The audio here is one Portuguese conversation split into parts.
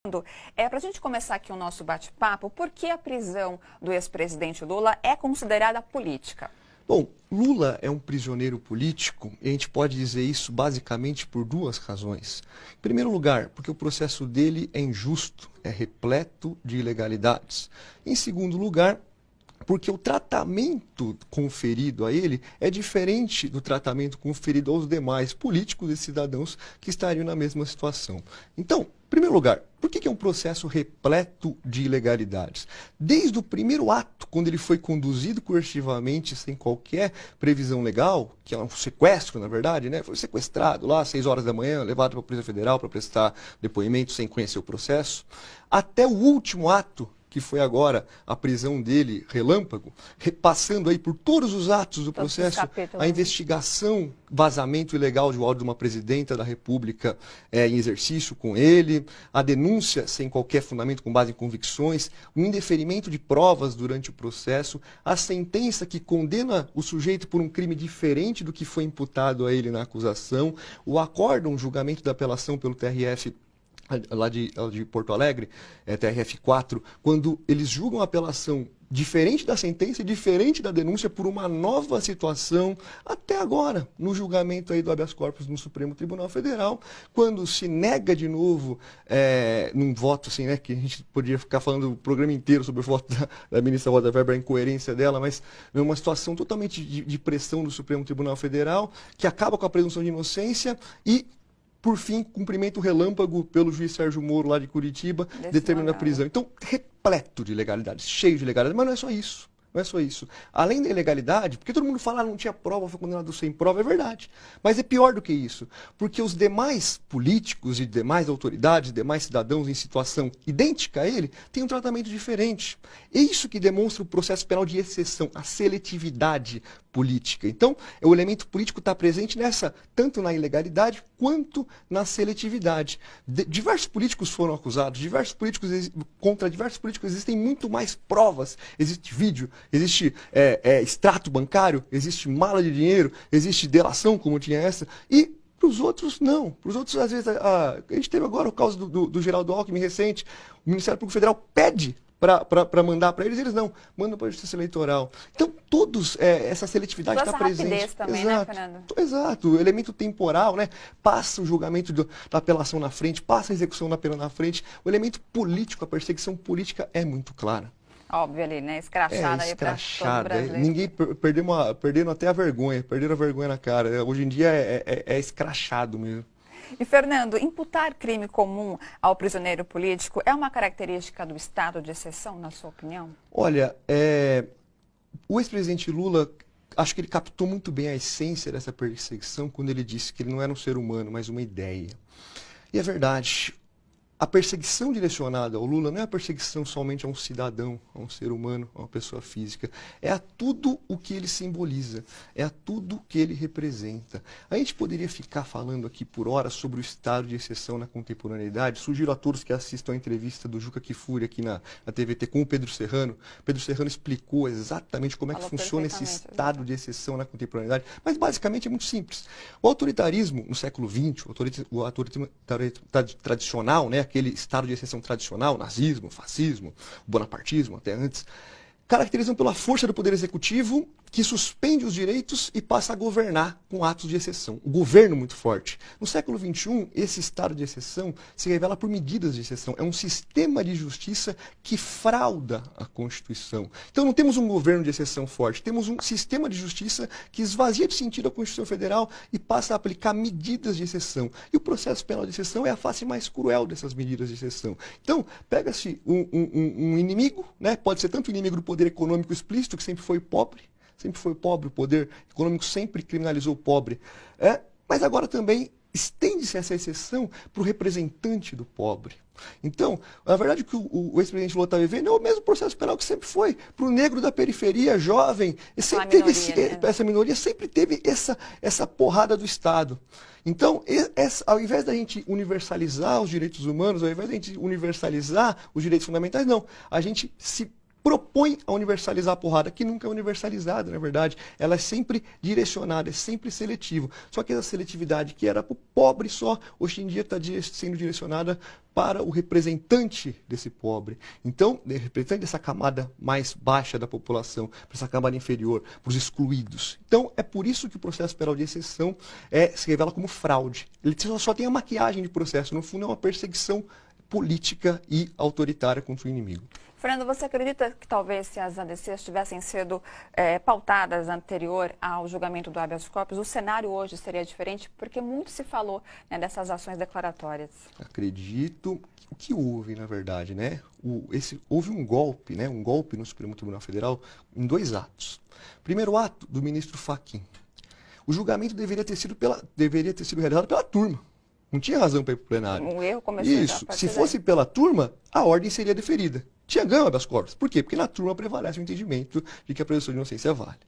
Para a gente começar aqui o nosso bate-papo, por que a prisão do ex-presidente Lula é considerada política? Bom, Lula é um prisioneiro político e a gente pode dizer isso basicamente por duas razões. Em primeiro lugar, porque o processo dele é injusto, é repleto de ilegalidades. Em segundo lugar, porque o tratamento conferido a ele é diferente do tratamento conferido aos demais políticos e cidadãos que estariam na mesma situação. Então, em primeiro lugar, por que é um processo repleto de ilegalidades? Desde o primeiro ato, quando ele foi conduzido coercitivamente, sem qualquer previsão legal, que é um sequestro, na verdade, né? Foi sequestrado lá às 6 horas da manhã, levado para a Polícia Federal para prestar depoimento sem conhecer o processo, até o último ato, que foi agora a prisão dele, relâmpago, repassando aí por todos os atos do processo, a investigação, vazamento ilegal de áudio de uma presidenta da República em exercício com ele, a denúncia sem qualquer fundamento com base em convicções, o indeferimento de provas durante o processo, a sentença que condena o sujeito por um crime diferente do que foi imputado a ele na acusação, o acórdão, julgamento da apelação pelo TRF lá de Porto Alegre, TRF4, quando eles julgam a apelação diferente da sentença e diferente da denúncia por uma nova situação, até agora, no julgamento aí do habeas corpus no Supremo Tribunal Federal, quando se nega de novo, num voto assim, né, que a gente podia ficar falando o programa inteiro sobre o voto da ministra Rosa Weber, a incoerência dela, mas é uma situação totalmente de pressão do Supremo Tribunal Federal, que acaba com a presunção de inocência e por fim, cumprimento relâmpago pelo juiz Sérgio Moro, lá de Curitiba, determinando a prisão. Então, repleto de ilegalidades, cheio de ilegalidades, mas não é só isso. Não é só isso. Além da ilegalidade, porque todo mundo fala não tinha prova, foi condenado sem prova, é verdade. Mas é pior do que isso, porque os demais políticos e demais autoridades, demais cidadãos em situação idêntica a ele, têm um tratamento diferente. É isso que demonstra o processo penal de exceção, a seletividade política. Então, o elemento político está presente nessa, tanto na ilegalidade quanto na seletividade. Diversos políticos foram acusados, contra diversos políticos existem muito mais provas, existe vídeo, existe extrato bancário, existe mala de dinheiro, existe delação, como tinha essa, e para os outros, não. Para os outros, às vezes, a gente teve agora o caso do Geraldo Alckmin recente, o Ministério Público Federal pede para mandar para eles não, mandam para a Justiça Eleitoral. Então, todos, essa seletividade está presente. Rapidez também, exato, né, Fernando? Exato, o elemento temporal, né? Passa o julgamento da apelação na frente, passa a execução da pena na frente. O elemento político, a perseguição política é muito clara. Óbvio ali, né? Escrachada aí para todo o brasileiro. Ninguém perderam até a vergonha, perderam a vergonha na cara. Hoje em dia é escrachado mesmo. E, Fernando, imputar crime comum ao prisioneiro político é uma característica do estado de exceção, na sua opinião? Olha, o ex-presidente Lula, acho que ele captou muito bem a essência dessa perseguição quando ele disse que ele não era um ser humano, mas uma ideia. E é verdade. A perseguição direcionada ao Lula não é a perseguição somente a um cidadão, a um ser humano, a uma pessoa física. É a tudo o que ele simboliza, é a tudo o que ele representa. A gente poderia ficar falando aqui por horas sobre o estado de exceção na contemporaneidade. Sugiro a todos que assistam a entrevista do Juca Kfouri aqui na TVT com o Pedro Serrano. O Pedro Serrano explicou exatamente como é que funciona esse estado de exceção na contemporaneidade. Mas basicamente é muito simples. O autoritarismo no século XX, o autoritarismo tradicional, né? Aquele estado de exceção tradicional, nazismo, fascismo, bonapartismo até antes, caracterizam pela força do poder executivo que suspende os direitos e passa a governar com atos de exceção. O governo muito forte. No século XXI, esse estado de exceção se revela por medidas de exceção. É um sistema de justiça que frauda a Constituição. Então não temos um governo de exceção forte, temos um sistema de justiça que esvazia de sentido a Constituição Federal e passa a aplicar medidas de exceção. E o processo penal de exceção é a face mais cruel dessas medidas de exceção. Então, pega-se um inimigo, né? Pode ser tanto o inimigo do poder econômico explícito, que sempre foi pobre, o poder econômico sempre criminalizou o pobre. Mas agora também estende-se essa exceção para o representante do pobre. Então, na verdade, o que o ex-presidente Lula está vivendo é o mesmo processo penal que sempre foi. Para o negro da periferia, jovem, essa minoria sempre teve essa porrada do Estado. Então, ao invés da gente universalizar os direitos humanos, ao invés da gente universalizar os direitos fundamentais, não. A gente se propõe a universalizar a porrada, que nunca é universalizada, na verdade. Ela é sempre direcionada, é sempre seletiva. Só que essa seletividade que era para o pobre só, hoje em dia está sendo direcionada para o representante desse pobre. Então, o representante dessa camada mais baixa da população, para essa camada inferior, para os excluídos. Então, é por isso que o processo penal de exceção se revela como fraude. Ele só tem a maquiagem de processo, no fundo é uma perseguição política e autoritária contra o inimigo. Fernando, você acredita que talvez se as ADCs tivessem sido pautadas anterior ao julgamento do habeas corpus, o cenário hoje seria diferente? Porque muito se falou, né, dessas ações declaratórias. Acredito. O que houve, na verdade, né? Houve um golpe, né? Um golpe no Supremo Tribunal Federal em 2 atos. Primeiro ato, do ministro Fachin. O julgamento deveria ter sido realizado pela turma. Não tinha razão para ir para o plenário. O erro começou Isso. Se fosse pela turma, a ordem seria deferida. Tinha ganho habeas corpus. Por quê? Porque na turma prevalece o entendimento de que a presunção de inocência vale.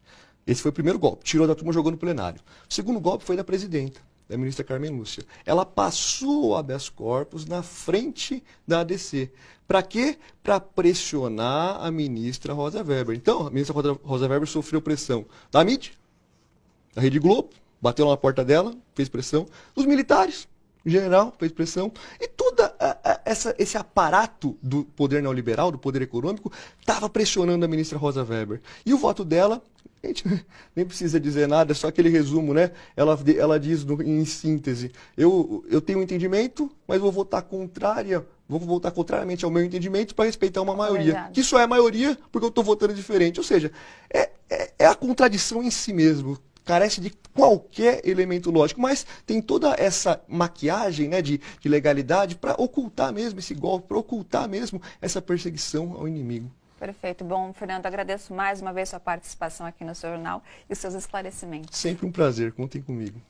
Esse foi o primeiro golpe. Tirou da turma e jogou no plenário. O segundo golpe foi da presidenta, da ministra Carmen Lúcia. Ela passou o habeas corpus na frente da ADC. Para quê? Para pressionar a ministra Rosa Weber. Então, a ministra Rosa Weber sofreu pressão da mídia, da Rede Globo, bateu lá na porta dela, fez pressão, dos militares, o general fez pressão, e todo esse aparato do poder neoliberal, do poder econômico, estava pressionando a ministra Rosa Weber. E o voto dela, a gente nem precisa dizer nada, é só aquele resumo, né? Ela diz em síntese, eu tenho um entendimento, mas vou votar contrariamente ao meu entendimento para respeitar uma maioria. Verdade. Que isso é a maioria porque eu estou votando diferente. Ou seja, é a contradição em si mesmo. Carece de qualquer elemento lógico, mas tem toda essa maquiagem, né, de legalidade para ocultar mesmo esse golpe, para ocultar mesmo essa perseguição ao inimigo. Perfeito. Bom, Fernando, agradeço mais uma vez sua participação aqui no seu jornal e os seus esclarecimentos. Sempre um prazer, contem comigo.